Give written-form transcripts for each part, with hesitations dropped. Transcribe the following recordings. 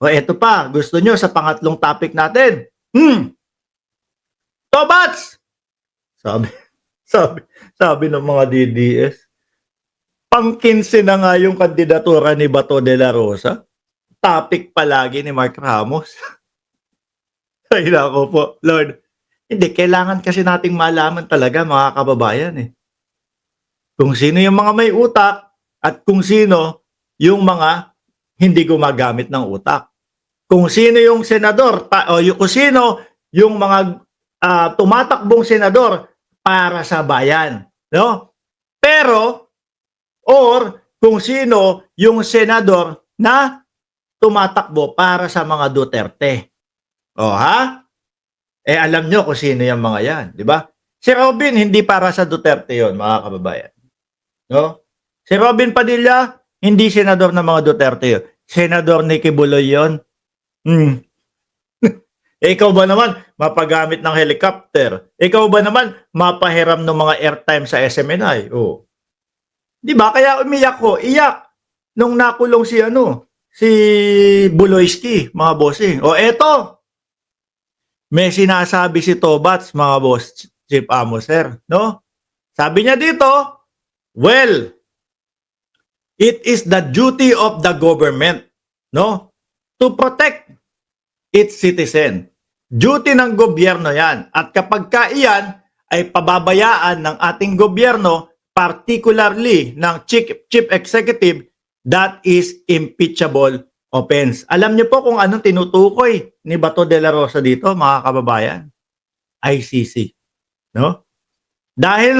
O eto pa, gusto nyo sa pangatlong topic natin. Tobats! Sabi, sabi ng mga DDS, pang-15 na nga yung kandidatura ni Bato de la Rosa. Topic palagi ni Mark Ramos. Ay nako po, Lord. Hindi, kailangan kasi nating malaman talaga mga kababayan eh. Kung sino yung mga may utak at kung sino yung mga hindi gumagamit ng utak. Kung sino yung senador o kung sino yung mga tumatakbong senador para sa bayan, no? Pero or kung sino yung senador na tumatakbo para sa mga Duterte. O ha? Eh alam nyo kung sino yung mga yan, di ba? Si Robin hindi para sa Duterte yon, mga kababayan. No? Si Robin Padilla hindi senador ng mga Duterte yun. Senador ni Kibuloy yon. Ikaw ba naman mapagamit ng helicopter? Ikaw ba naman mapahiram ng mga airtime sa SMNI? Oh. 'Di ba? Kaya umiyak ko, iyak nung nakulong si Buloyski, mga bossing. O eto. May sinasabi si Tobats, mga boss, Chief Amoser, no? Sabi niya dito, well, it is the duty of the government, no, to protect its citizen. Duty ng gobyerno yan. At kapag iyan ay pababayaan ng ating gobyerno, particularly ng chief executive, that is impeachable offense. Alam niyo po kung anong tinutukoy ni Bato de la Rosa dito, mga kababayan? ICC. No? Dahil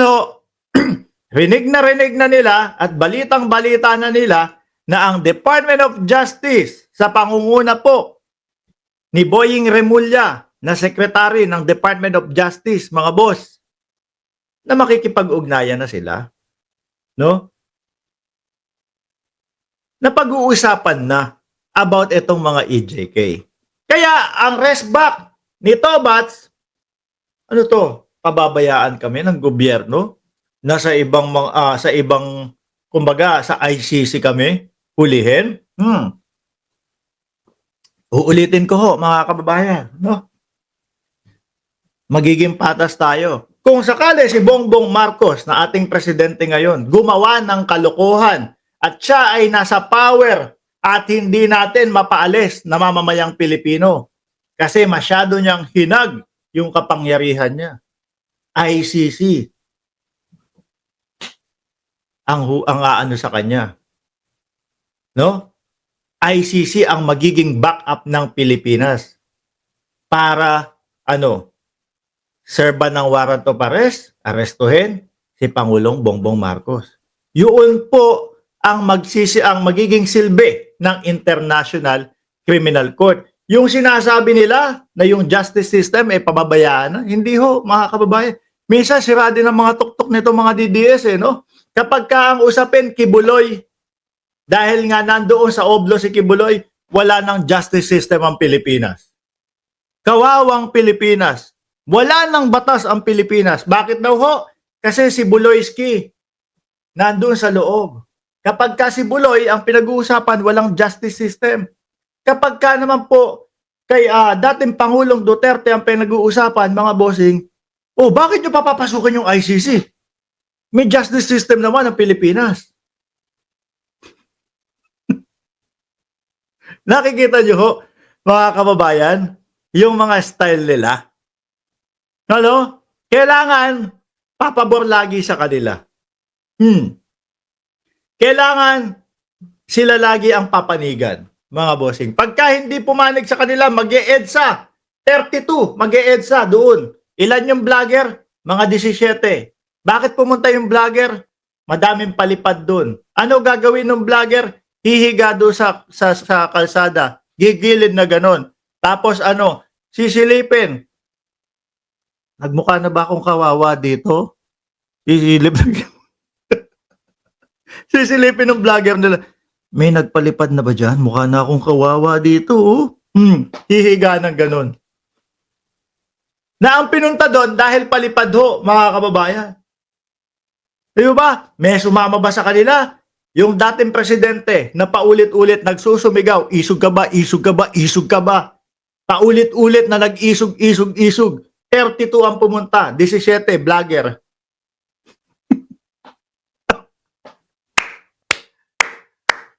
rinig na nila at balitang-balita na nila na ang Department of Justice sa pangunguna po ni Boying Remulla na secretary ng Department of Justice, mga boss, na makikipag-ugnayan na sila, no? Napag-uusapan na about itong mga EJK. Kaya ang restback ni Tobats, ano to? Pababayaan kami ng gobyerno na sa ibang kumbaga sa ICC kami hulihin. Uulitin ko ho, mga kababayan, no? Magiging patas tayo. Kung sakali si Bongbong Marcos na ating presidente ngayon gumawa ng kalokohan at siya ay nasa power at hindi natin mapaalis na mamamayang Pilipino kasi masyado niyang hinag yung kapangyarihan niya. ICC ang aano sa kanya. No? ICC ang magiging backup ng Pilipinas para serba ng warrant of arrest, arestuhin si Pangulong Bongbong Marcos. Yun po ang magiging silbi ng International Criminal Court. Yung sinasabi nila na yung justice system ay pababayaan na, hindi ho, mga kababayan. Minsan sira din ang mga tuktok nito mga DDS no? Kapag ang usapin Kibuloy, dahil nga nandoon sa oblo si Kibuloy, wala ng justice system ang Pilipinas. Kawawang Pilipinas. Wala ng batas ang Pilipinas. Bakit daw ho? Kasi si Buloyski nandoon sa loob. Kapag si Buloy ang pinag-uusapan, walang justice system. Kapag naman po kay dating Pangulong Duterte ang pinag-uusapan, mga bossing, bakit nyo papapasukin yung ICC? May justice system naman ang Pilipinas. Nakikita nyo ho, mga kababayan, yung mga style nila. Ano? Kailangan papabor lagi sa kanila. Kailangan sila lagi ang papanigan, mga bossing. Pagka hindi pumanig sa kanila, mag-e-EDSA. 32, mag-e-EDSA doon. Ilan yung vlogger? Mga 17. Bakit pumunta yung vlogger? Madaming palipad doon. Ano gagawin ng vlogger? Hihiga doon sa kalsada. Gigilid na ganon. Tapos sisilipin. Nagmukha na ba akong kawawa dito? Sisilipin ng vlogger nila. May nagpalipad na ba dyan? Mukha na akong kawawa dito. Hihiga ng ganon. Na ang pinunta doon dahil palipad ho, mga kababayan. Di ba? May sumama ba sa kanila? yung dating presidente na paulit-ulit nagsusumigaw, isog ka ba, isog ka ba, isog ka ba? Paulit-ulit na nag-isog, isog, isog. 32 ang pumunta, 17 vlogger.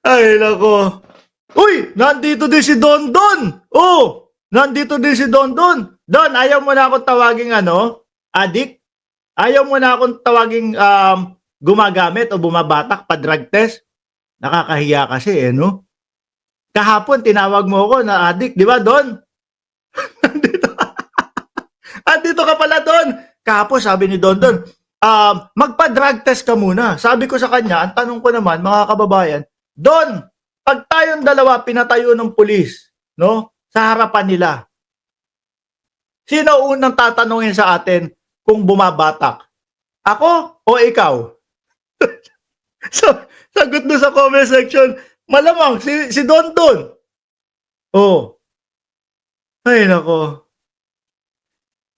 Ay, nako. Uy, nandito din si Don Don. Oh, nandito din si Don Don. Don, ayaw mo na akong tawaging adik? Ayaw mo na akong tawaging gumagamit o bumabatak pa drug test? Nakakahiya kasi no? Kahapon tinawag mo ako na adik, di ba Don? Andito ka pala Don. Kahapon sabi ni Don Don, magpa-drug test ka muna. Sabi ko sa kanya, ang tanong ko naman mga kababayan, Don, pag tayong dalawa pinatayo ng pulis, no? Sa harapan nila. Sino unang tatanungin sa atin kung bumabatak? Ako o ikaw? So, sagot doon sa comment section, malamang si Don Don. Oh. Ay nako.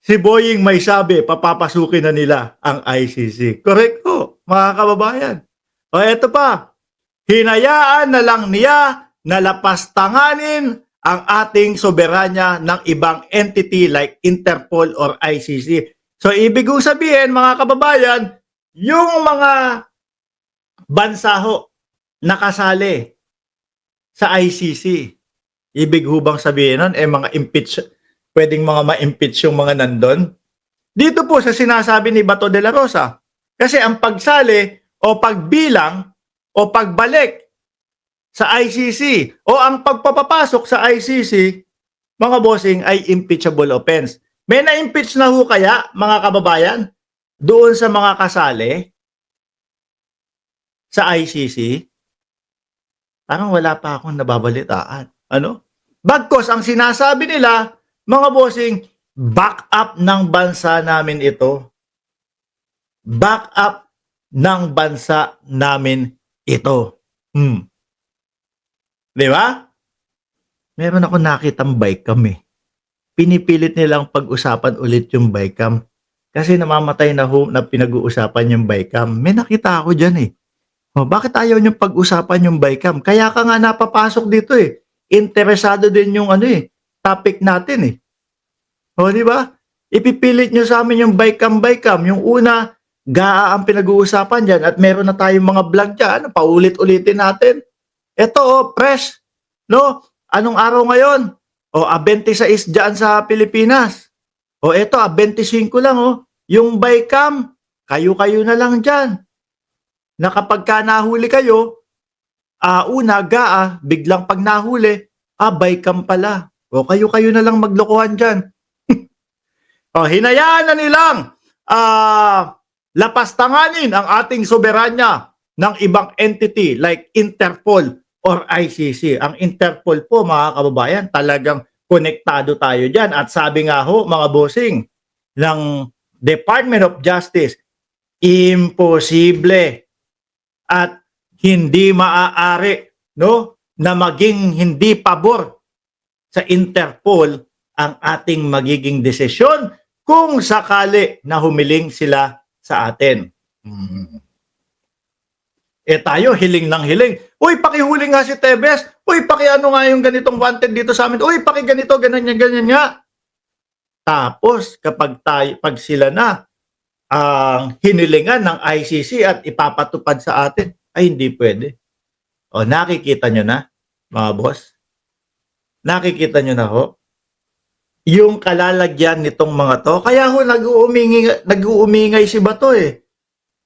Si Boying may sabi, papapasukin na nila ang ICC. Correct po, mga kababayan. O eto pa, hinayaan na lang niya na lapastanganin ang ating soberanya ng ibang entity like Interpol or ICC. So ibig kong sabihin mga kababayan, yung mga bansa ho nakasali sa ICC, ibig hubang sabihin nun, mga pwedeng mga ma-impeach yung mga nandun. Dito po sa sinasabi ni Bato de la Rosa, kasi ang pagsali o pagbilang o pagbalik sa ICC o ang pagpapapasok sa ICC, mga bossing, ay impeachable offense. May na-impeach na ho kaya, mga kababayan, doon sa mga kasali sa ICC? Parang wala pa akong nababalitaan. Ano? Bagkos, ang sinasabi nila, mga bossing, back up ng bansa namin ito. Back up ng bansa namin ito. Di ba? Meron ako nakitang bikecam eh. Pinipilit nilang pag-usapan ulit yung bikecam. Kasi namamatay na ho na pinag-uusapan yung bikecam. May nakita ako dyan eh. Bakit ayaw niyong pag-usapan yung bikecam? Kaya ka nga napapasok dito eh. Interesado din yung topic natin eh. O di ba? Ipipilit niyo sa amin yung bikecam. Yung una, GAA ang pinag-uusapan dyan at meron na tayong mga vlog dyan. Paulit-ulitin natin. Ito fresh. No? Anong araw ngayon? 26 dyan sa Pilipinas. Eto, 25 lang Yung bikecam, kayo-kayo na lang dyan. Na kapag ka nahuli kayo, una, GAA, biglang pag nahuli, bikecam pala. Kayo-kayo na lang maglokohan dyan. Hinayaan na nilang lapastanganin ang ating soberanya ng ibang entity like Interpol or ICC. Ang Interpol po, mga kababayan, talagang konektado tayo dyan. At sabi nga ho, mga bossing, ng Department of Justice, imposible at hindi maaari na maging hindi pabor sa Interpol ang ating magiging desisyon kung sakali na humiling sila sa atin. Tayo, hiling ng hiling. Uy, pakihuli nga si Tebes. Uy, pakiano nga yung ganitong wanted dito sa amin. Uy, pakiganito, ganyan nga. Tapos, pag sila na ang hinilingan ng ICC at ipapatupad sa atin, ay hindi pwede. Nakikita nyo na, mga boss? Nakikita nyo na ho? Yung kalalagyan nitong mga to. Kaya ho, nag-uumingay si Bato eh.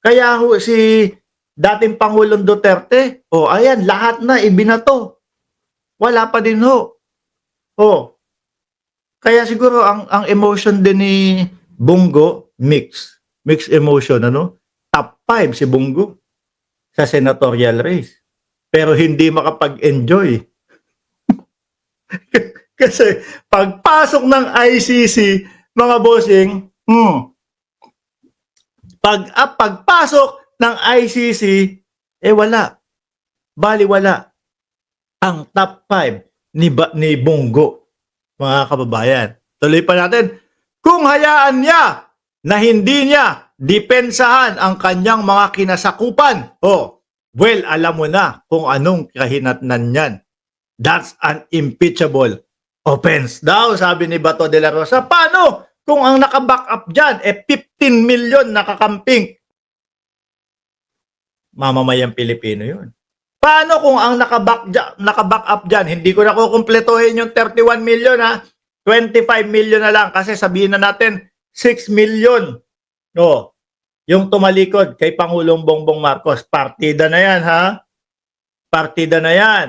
Kaya ho, si dating Pangulong Duterte, ayan, lahat na ibinato. Wala pa din ho. Kaya siguro ang emotion din ni Bongo, mixed emotion, Top 5 si Bongo sa senatorial race. Pero hindi makapag-enjoy. Kasi pagpasok ng ICC, mga bossing, pagpasok ng ICC, wala. Baliwala. Ang top 5 ni Bongo, mga kababayan. Tuloy pa natin. Kung hayaan niya na hindi niya depensahan ang kanyang mga kinasakupan, Well, alam mo na kung anong kahinatnan niyan. That's an impeachable offense daw, sabi ni Bato de la Rosa. Paano kung ang naka-back up dyan, 15 million nakakamping? Mamamayang Pilipino yun. Paano kung ang naka-back up dyan, hindi ko na kukumpletuhin yung 31 million ha, 25 million na lang kasi sabihin na natin 6 million. No, yung tumalikod kay Pangulong Bongbong Marcos, partida na yan ha. Partida na yan.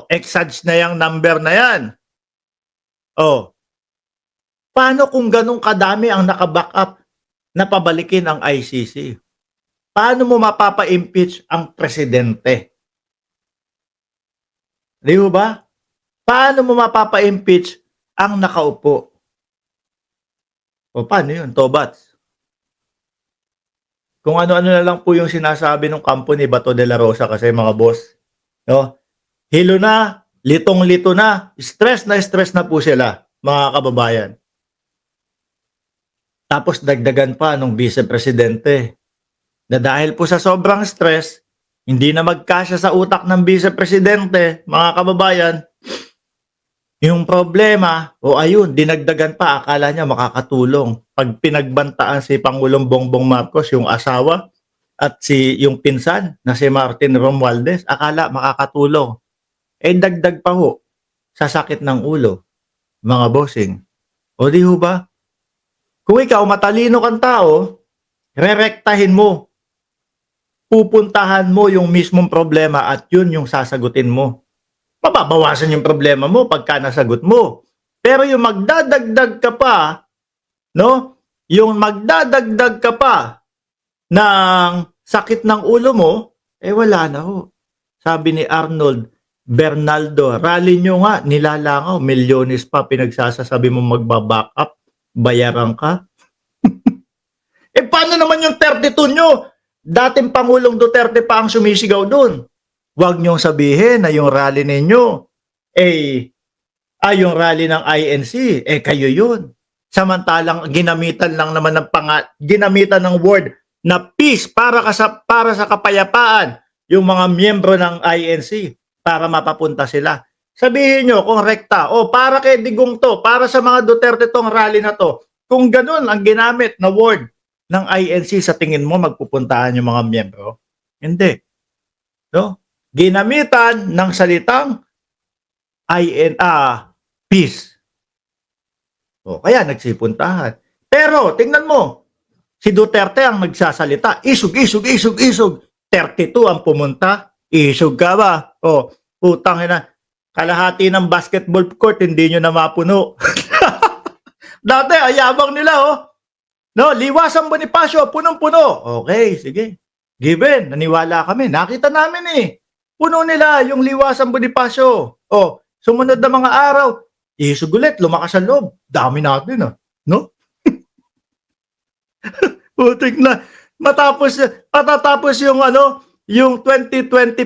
Exage na yung number na yan. Paano kung ganun kadami ang naka-back up na pabalikin ang ICC? Paano mo mapapa-impeach ang presidente? Di ba? Paano mo mapapa-impeach ang nakaupo? Paano yun, Tobats? Kung ano-ano na lang po yung sinasabi ng kampo ni Bato de la Rosa kasi mga boss. No? Hilo na, litong-lito na stress na po sila, mga kababayan. Tapos dagdagan pa nung vice-presidente na dahil po sa sobrang stress, hindi na magkasya sa utak ng vice-presidente, mga kababayan, yung problema, ayun, dinagdagan pa, akala niya makakatulong. Pag pinagbantaan si Pangulong Bongbong Marcos, yung asawa, at yung pinsan na si Martin Romualdez, akala makakatulong. Dagdag pa ho sa sakit ng ulo, mga bossing. O di ho ba? Kung ikaw matalino kang tao, rerektahin mo. Pupuntahan mo yung mismong problema at yun yung sasagutin mo. Mababawasan yung problema mo pagka nasagot mo. Pero yung magdadagdag ka pa, no? Yung magdadagdag ka pa ng sakit ng ulo mo, wala na ho. Sabi ni Arnold Bernaldo, rally nyo nga, nilalangaw, milyones pa pinagsasasabi mo magbaback up, bayaran ka. Paano naman yung 32 nyo? Dating Pangulong Duterte pa ang sumisigaw dun. Huwag nyong sabihin na yung rally ninyo, yung rally ng INC, kayo yun. Samantalang ginamitan lang naman ginamitan ng word na peace para sa kapayapaan yung mga miyembro ng INC para mapapunta sila. Sabihin nyo kung rekta, para kay Digong to, para sa mga Duterte tong rally na to. Kung ganun ang ginamit na word ng INC, sa tingin mo magpupuntahan yung mga miyembro? Hindi. No? Ginamitan ng salitang peace. Kaya nagsipuntahan. Pero tingnan mo, si Duterte ang nagsasalita, isog. 32 ang pumunta, isog ka ba? Putang ina, kalahati ng basketball court hindi nyo na mapuno. Dati ayabang nila no, Liwasan Bonifacio, punong-puno. Okay, sige. Given, naniwala kami. Nakita namin puno nila yung Liwasan Bonifacio. Sumunod na mga araw, isog ulit, lumakas ang loob. Dami natin no? Putik na. Matatapos yung yung 2024,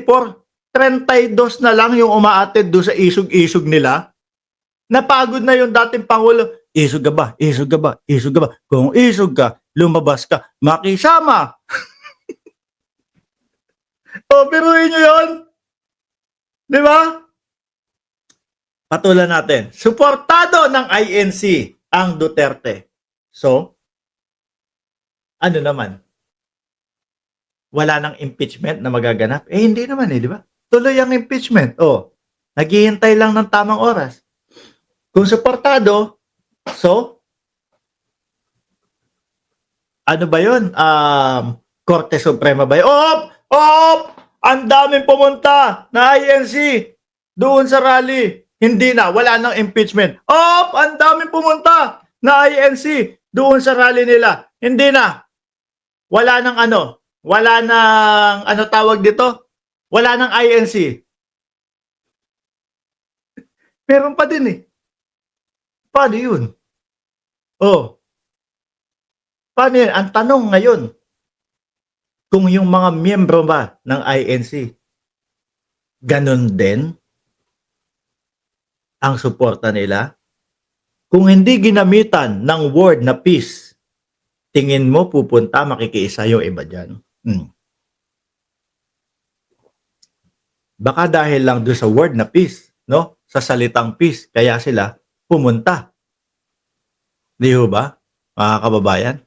32 na lang yung umaatid do sa isog-isog nila. Napagod na yung dating Pangulo. Isog ka ba? Kung isog ka, lumabas ka, makisama. Piruin nyo yun. Di ba? Patulan natin. Suportado ng INC ang Duterte. So, ano naman? Wala nang impeachment na magaganap? Hindi naman di ba? Tuloy ang impeachment. Naghihintay lang ng tamang oras. Kung suportado, so, ano ba yun? Korte Suprema ba yun? Ang daming pumunta na INC doon sa rally. Hindi na, wala nang impeachment. Ang daming pumunta na INC doon sa rally nila. Hindi na. Wala nang tawag dito? Wala nang INC. Meron pa din Paano yun? Paano yun? Ang tanong ngayon, kung yung mga miyembro ba ng INC, ganun din ang suporta nila? Kung hindi ginamitan ng word na peace, tingin mo pupunta, makikiisa yung iba dyan? Baka dahil lang doon sa word na peace, no? Sa salitang peace, kaya sila pumunta. Di ho ba, mga kababayan?